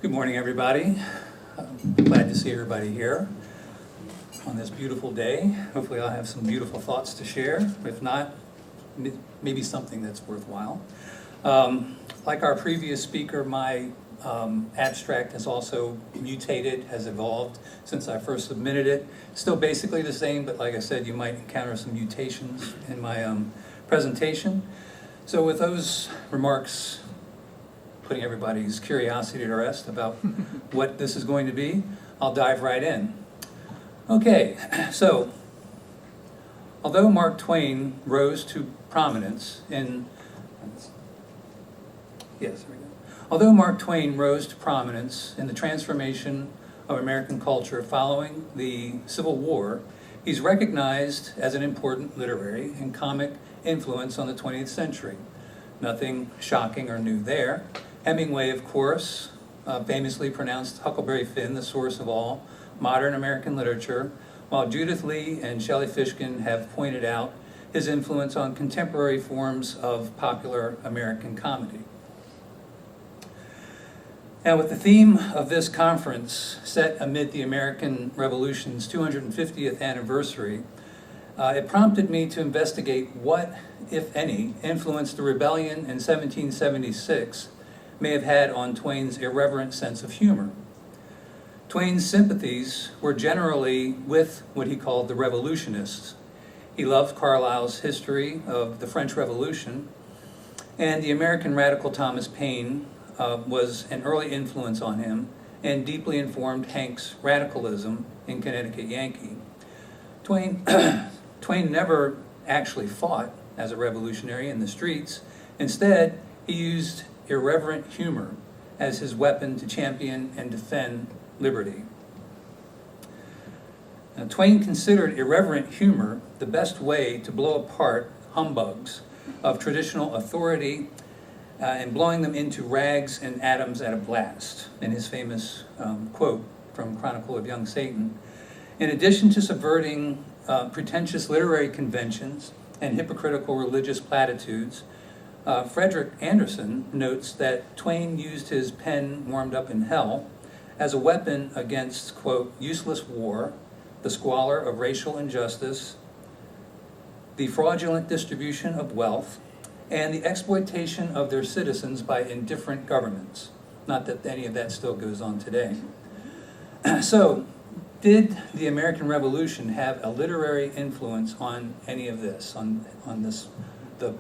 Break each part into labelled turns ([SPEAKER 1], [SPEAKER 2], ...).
[SPEAKER 1] Good morning, everybody. Glad to see everybody here on this beautiful day. Hopefully I'll have some beautiful thoughts to share. If not, maybe something that's worthwhile. Like our previous speaker, my abstract has also mutated, has evolved since I first submitted it. Still basically the same, but like I said, you might encounter some mutations in my presentation. So with those remarks, putting everybody's curiosity to rest about what this is going to be, I'll dive right in. Okay, so although Mark Twain rose to prominence in, although Mark Twain rose to prominence in the transformation of American culture following the Civil War, he's recognized as an important literary and comic influence on the 20th century. Nothing shocking or new there. Hemingway, of course, famously pronounced Huckleberry Finn the source of all modern American literature, while Judith Lee and Shelley Fishkin have pointed out his influence on contemporary forms of popular American comedy. Now, with the theme of this conference set amid the American Revolution's 250th anniversary, it prompted me to investigate what, if any, influence the rebellion in 1776 may have had on Twain's irreverent sense of humor. Twain's sympathies were generally with what he called the revolutionists. He loved Carlyle's history of the French Revolution, and the American radical Thomas Paine was an early influence on him and deeply informed Hank's radicalism in Connecticut Yankee. Twain never actually fought as a revolutionary in the streets. Instead, he used irreverent humor as his weapon to champion and defend liberty. Now, Twain considered irreverent humor the best way to blow apart humbugs of traditional authority and blowing them into rags and atoms at a blast, in his famous quote from Chronicle of Young Satan. In addition to subverting pretentious literary conventions and hypocritical religious platitudes, Frederick Anderson notes that Twain used his pen warmed up in hell as a weapon against, quote, useless war, the squalor of racial injustice, the fraudulent distribution of wealth, and the exploitation of their citizens by indifferent governments. Not that any of that still goes on today. So, did the American Revolution have a literary influence on any of this, on this, the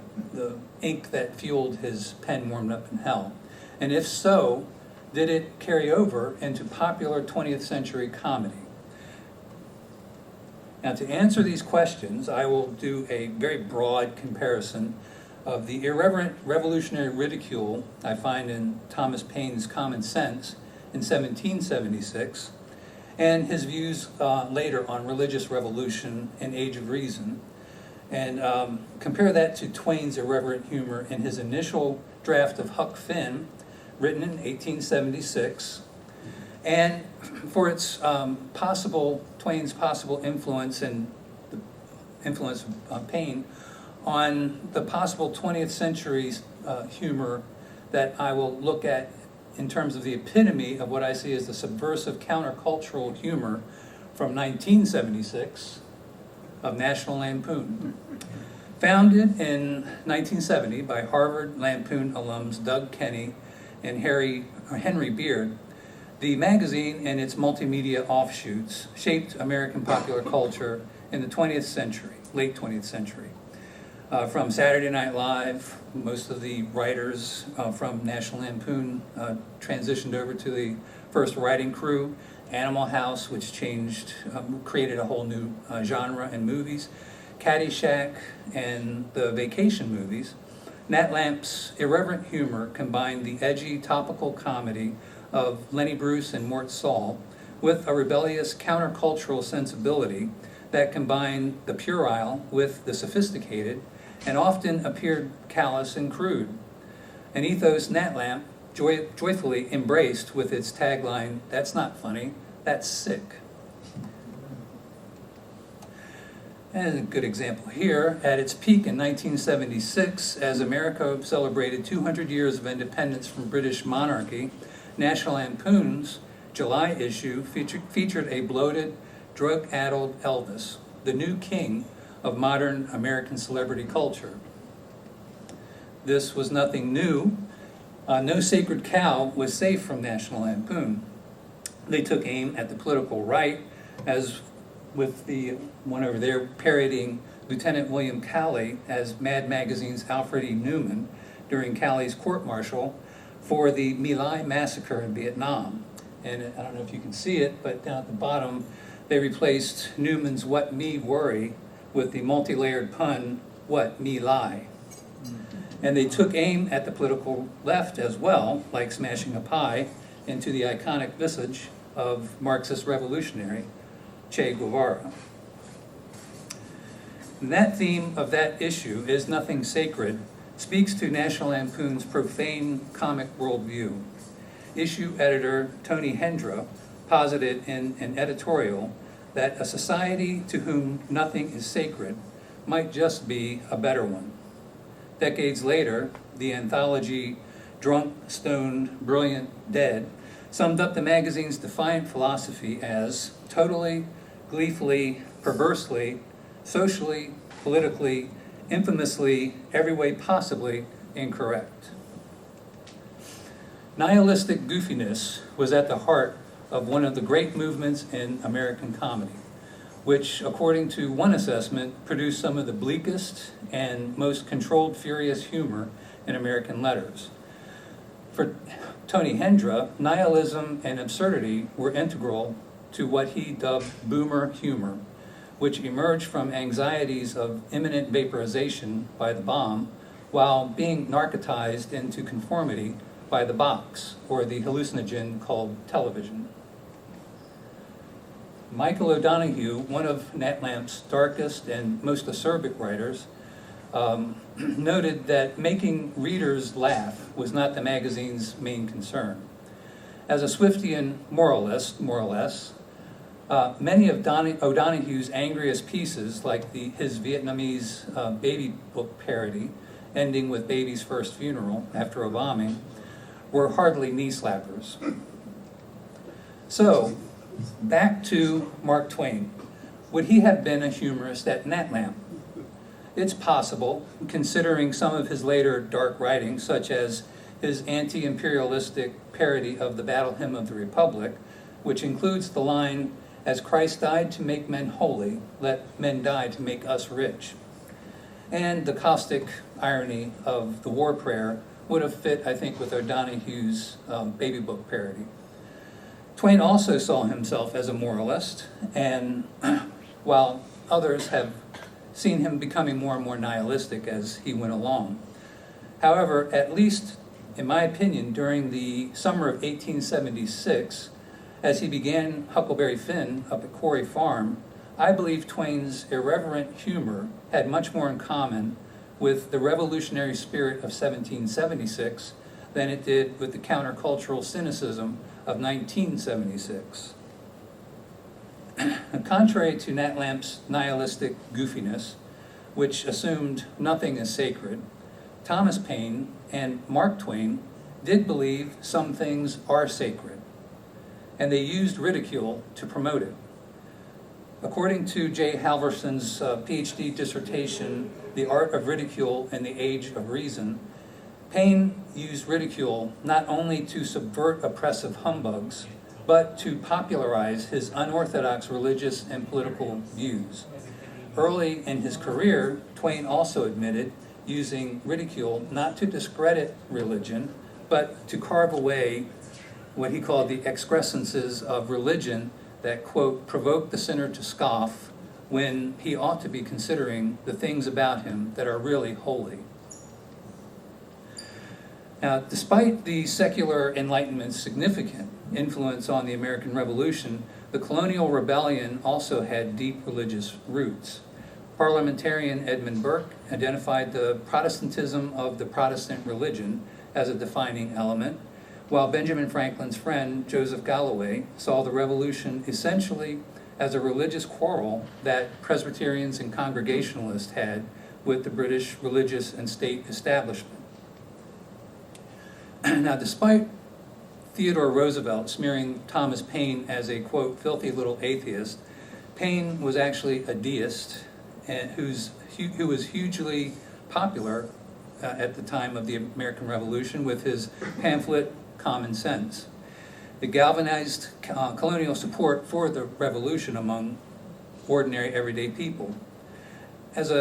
[SPEAKER 1] ink that fueled his pen warmed up in hell? And if so, did it carry over into popular 20th century comedy? Now, to answer these questions, I will do a very broad comparison of the irreverent revolutionary ridicule I find in Thomas Paine's Common Sense in 1776, and his views later on religious revolution and Age of Reason, and compare that to Twain's irreverent humor in his initial draft of Huck Finn, written in 1876, and for its Twain's possible influence and the influence of Paine on the possible 20th century humor that I will look at in terms of the epitome of what I see as the subversive countercultural humor from 1976 of National Lampoon. Founded in 1970 by Harvard Lampoon alums Doug Kenney and Henry Beard, the magazine and its multimedia offshoots shaped American popular culture in the 20th century, late 20th century. From Saturday Night Live, most of the writers from National Lampoon transitioned over to the first writing crew. Animal House, which created a whole new genre in movies. Caddyshack and the vacation movies. Nat Lamp's irreverent humor combined the edgy topical comedy of Lenny Bruce and Mort Saul with a rebellious countercultural sensibility that combined the puerile with the sophisticated and often appeared callous and crude. An ethos Nat Lamp joyfully embraced with its tagline, "That's not funny, that's sick." And a good example here, at its peak in 1976, as America celebrated 200 years of independence from British monarchy, National Lampoon's July issue featured a bloated, drug-addled Elvis, the new king of modern American celebrity culture. This was nothing new. No sacred cow was safe from National Lampoon. They took aim at the political right, as with the one over there parodying Lieutenant William Cowley as Mad Magazine's Alfred E. Newman during Cowley's court-martial for the My Lai massacre in Vietnam. And I don't know if you can see it, but down at the bottom, they replaced Newman's "What Me Worry" with the multi-layered pun, "What Me Lie." And they took aim at the political left as well, like smashing a pie into the iconic visage of Marxist revolutionary Che Guevara. And that theme of that issue, "Is Nothing Sacred," speaks to National Lampoon's profane comic worldview. Issue editor Tony Hendra posited in an editorial that a society to whom nothing is sacred might just be a better one. Decades later, the anthology Drunk, Stoned, Brilliant, Dead summed up the magazine's defiant philosophy as totally, gleefully, perversely, socially, politically, infamously, every way possibly incorrect. Nihilistic goofiness was at the heart of one of the great movements in American comedy, which, according to one assessment, produced some of the bleakest and most controlled furious humor in American letters. For Tony Hendra, nihilism and absurdity were integral to what he dubbed boomer humor, which emerged from anxieties of imminent vaporization by the bomb while being narcotized into conformity by the box, or the hallucinogen called television. Michael O'Donoghue, one of Nat Lamp's darkest and most acerbic writers, noted that making readers laugh was not the magazine's main concern. As a Swiftian moralist, more or less, many of O'Donoghue's angriest pieces, like his Vietnamese baby book parody, ending with Baby's First Funeral after a bombing, were hardly knee slappers. So, back to Mark Twain. Would he have been a humorist at Nat Lamp? It's possible, considering some of his later dark writings, such as his anti-imperialistic parody of the Battle Hymn of the Republic, which includes the line, "As Christ died to make men holy, let men die to make us rich." And the caustic irony of the war prayer would have fit, I think, with O'Donoghue's baby book parody. Twain also saw himself as a moralist, and while others have seen him becoming more and more nihilistic as he went along. However, at least in my opinion, during the summer of 1876, as he began Huckleberry Finn up at Quarry Farm, I believe Twain's irreverent humor had much more in common with the revolutionary spirit of 1776 than it did with the countercultural cynicism of 1976. Contrary to Nat Lamp's nihilistic goofiness, which assumed nothing is sacred, Thomas Paine and Mark Twain did believe some things are sacred, and they used ridicule to promote it. According to Jay Halverson's PhD dissertation, The Art of Ridicule in the Age of Reason, Paine used ridicule not only to subvert oppressive humbugs, but to popularize his unorthodox religious and political views. Early in his career, Twain also admitted using ridicule not to discredit religion, but to carve away what he called the excrescences of religion that, quote, provoke the sinner to scoff when he ought to be considering the things about him that are really holy. Now, despite the secular Enlightenment's significant influence on the American Revolution, the colonial rebellion also had deep religious roots. Parliamentarian Edmund Burke identified the Protestantism of the Protestant religion as a defining element, while Benjamin Franklin's friend Joseph Galloway saw the revolution essentially as a religious quarrel that Presbyterians and Congregationalists had with the British religious and state establishment. Now, despite Theodore Roosevelt smearing Thomas Paine as a, quote, filthy little atheist, Paine was actually a deist and who was hugely popular at the time of the American Revolution with his pamphlet, Common Sense. It galvanized colonial support for the revolution among ordinary, everyday people. As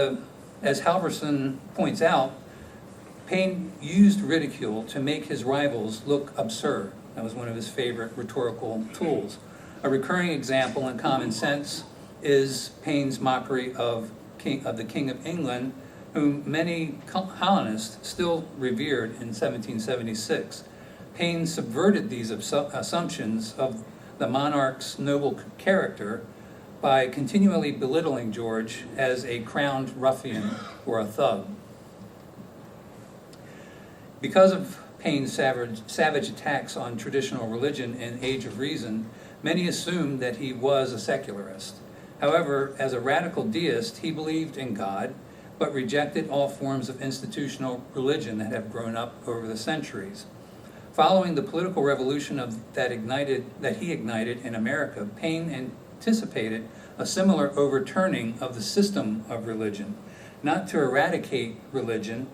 [SPEAKER 1] Halverson points out, Paine used ridicule to make his rivals look absurd. That was one of his favorite rhetorical tools. A recurring example in Common Sense is Paine's mockery of the King of England, whom many colonists still revered in 1776. Paine subverted these assumptions of the monarch's noble character by continually belittling George as a crowned ruffian or a thug. Because of Paine's savage attacks on traditional religion in Age of Reason, many assumed that he was a secularist. However, as a radical deist, he believed in God, but rejected all forms of institutional religion that have grown up over the centuries. Following the political revolution that he ignited in America, Paine anticipated a similar overturning of the system of religion, not to eradicate religion,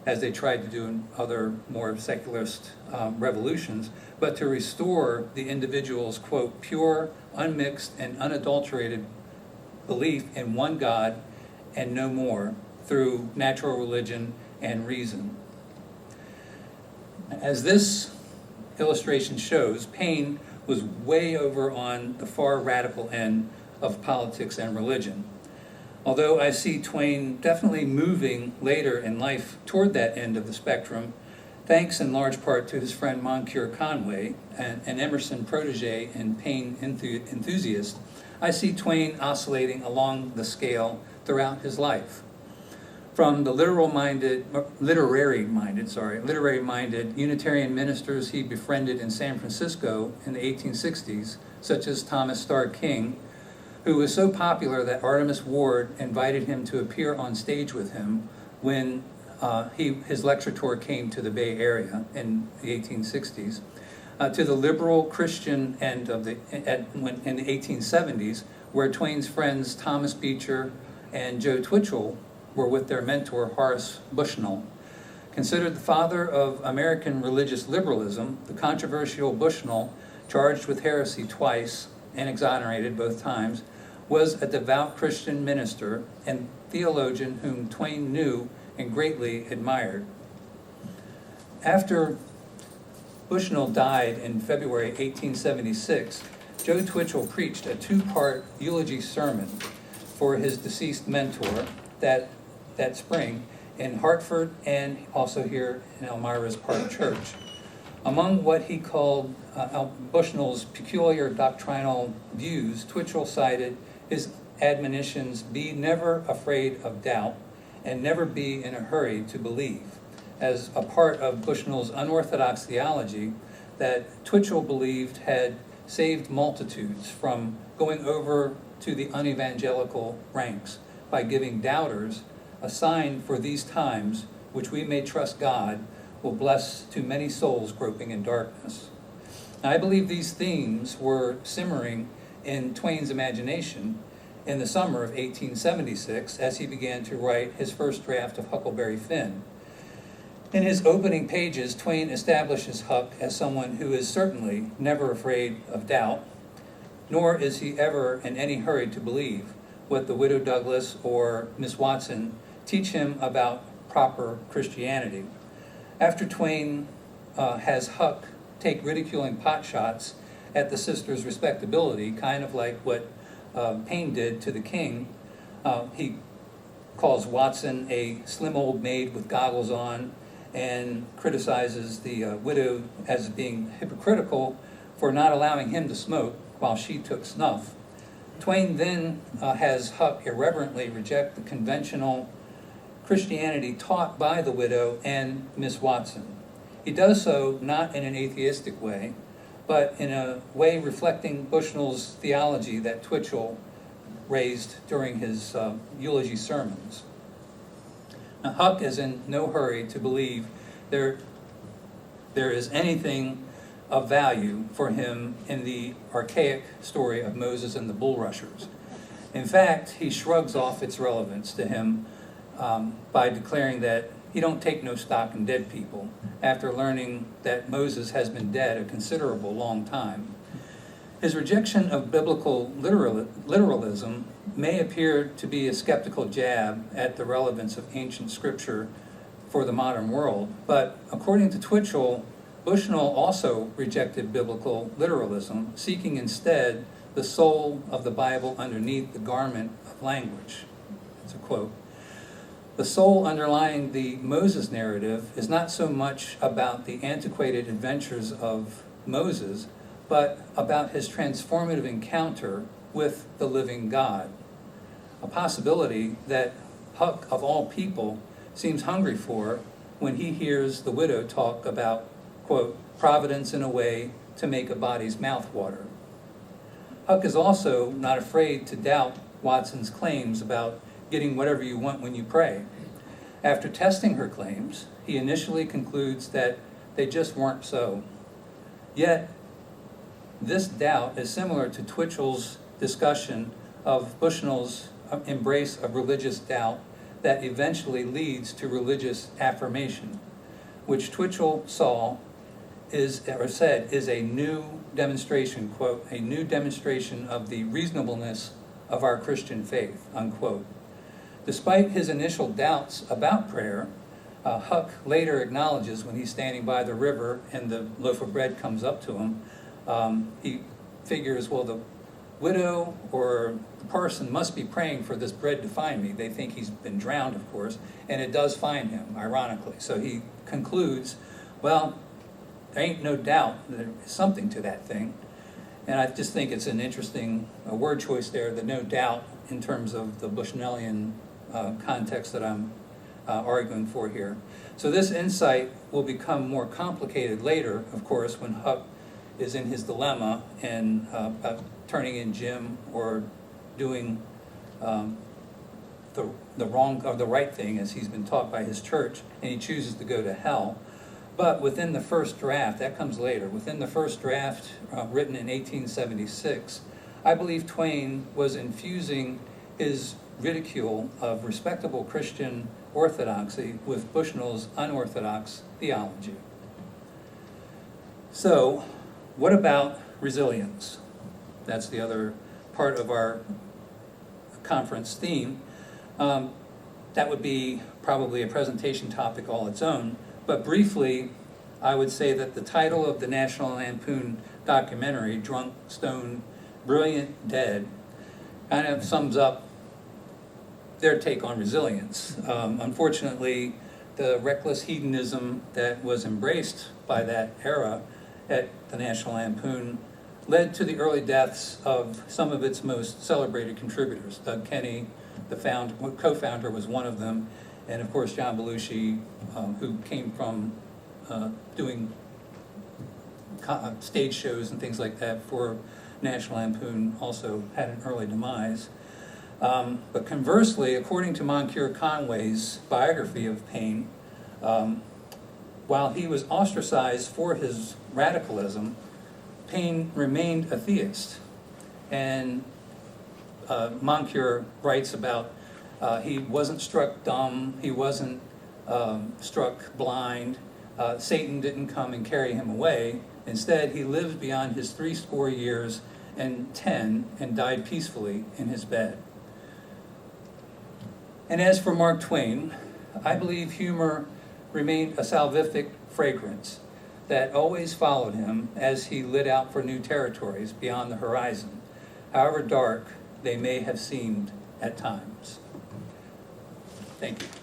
[SPEAKER 1] as they tried to do in other more secularist revolutions, but to restore the individual's, quote, pure, unmixed, and unadulterated belief in one God and no more through natural religion and reason. As this illustration shows, Paine was way over on the far radical end of politics and religion. Although I see Twain definitely moving later in life toward that end of the spectrum, thanks in large part to his friend Moncure Conway, an Emerson protege and Paine enthusiast, I see Twain oscillating along the scale throughout his life. From the literary-minded Unitarian ministers he befriended in San Francisco in the 1860s, such as Thomas Starr King, who was so popular that Artemus Ward invited him to appear on stage with him when his lecture tour came to the Bay Area in the 1860s, to the liberal Christian end in the 1870s, where Twain's friends Thomas Beecher and Joe Twitchell were with their mentor Horace Bushnell. Considered the father of American religious liberalism, the controversial Bushnell, charged with heresy twice and exonerated both times, was a devout Christian minister and theologian whom Twain knew and greatly admired. After Bushnell died in February 1876, Joe Twitchell preached a two-part eulogy sermon for his deceased mentor that spring in Hartford and also here in Elmira's Park Church. Among what he called Bushnell's peculiar doctrinal views, Twitchell cited his admonitions, be never afraid of doubt and never be in a hurry to believe, as a part of Bushnell's unorthodox theology that Twitchell believed had saved multitudes from going over to the unevangelical ranks by giving doubters a sign for these times, which we may trust God will bless to many souls groping in darkness. Now, I believe these themes were simmering in Twain's imagination in the summer of 1876 as he began to write his first draft of Huckleberry Finn. In his opening pages, Twain establishes Huck as someone who is certainly never afraid of doubt, nor is he ever in any hurry to believe what the Widow Douglas or Miss Watson teach him about proper Christianity. After Twain has Huck take ridiculing potshots at the sister's respectability, kind of like what Paine did to the king, he calls Watson a slim old maid with goggles on and criticizes the widow as being hypocritical for not allowing him to smoke while she took snuff. Twain then has Huck irreverently reject the conventional Christianity taught by the widow and Miss Watson. He does so not in an atheistic way, but in a way reflecting Bushnell's theology that Twitchell raised during his eulogy sermons. Now, Huck is in no hurry to believe there is anything of value for him in the archaic story of Moses and the bulrushers. In fact, he shrugs off its relevance to him by declaring that he don't take no stock in dead people after learning that Moses has been dead a considerable long time. His rejection of biblical literalism may appear to be a skeptical jab at the relevance of ancient scripture for the modern world, but according to Twitchell, Bushnell also rejected biblical literalism, seeking instead the soul of the Bible underneath the garment of language. That's a quote. The soul underlying the Moses narrative is not so much about the antiquated adventures of Moses, but about his transformative encounter with the living God, a possibility that Huck, of all people, seems hungry for when he hears the widow talk about, quote, providence in a way to make a body's mouth water. Huck is also not afraid to doubt Watson's claims about getting whatever you want when you pray. After testing her claims, he initially concludes that they just weren't so. Yet, this doubt is similar to Twitchell's discussion of Bushnell's embrace of religious doubt that eventually leads to religious affirmation, which Twitchell said is a new demonstration, quote, a new demonstration of the reasonableness of our Christian faith, unquote. Despite his initial doubts about prayer, Huck later acknowledges when he's standing by the river and the loaf of bread comes up to him, he figures, well, the widow or the person must be praying for this bread to find me. They think he's been drowned, of course, and it does find him, ironically. So he concludes, well, there ain't no doubt there's something to that thing. And I just think it's an interesting word choice there, the no doubt, in terms of the Bushnellian context that I'm arguing for here. So this insight will become more complicated later, of course, when Huck is in his dilemma and turning in Jim or doing the wrong or the right thing as he's been taught by his church, and he chooses to go to hell. But within the first draft, that comes later, within the first draft written in 1876, I believe Twain was infusing his ridicule of respectable Christian orthodoxy with Bushnell's unorthodox theology. So, what about resilience? That's the other part of our conference theme. That would be probably a presentation topic all its own, but briefly, I would say that the title of the National Lampoon documentary, Drunk, Stoned, Brilliant, Dead, kind of sums up their take on resilience. Unfortunately, the reckless hedonism that was embraced by that era at the National Lampoon led to the early deaths of some of its most celebrated contributors. Doug Kenny, the co-founder, was one of them, and of course John Belushi, who came from doing stage shows and things like that for National Lampoon, also had an early demise. But conversely, according to Moncure Conway's biography of Paine, while he was ostracized for his radicalism, Paine remained a theist. And Moncure writes about he wasn't struck dumb, he wasn't struck blind, Satan didn't come and carry him away. Instead, he lived beyond his 80 years and 10 and died peacefully in his bed. And as for Mark Twain, I believe humor remained a salvific fragrance that always followed him as he lit out for new territories beyond the horizon, however dark they may have seemed at times. Thank you.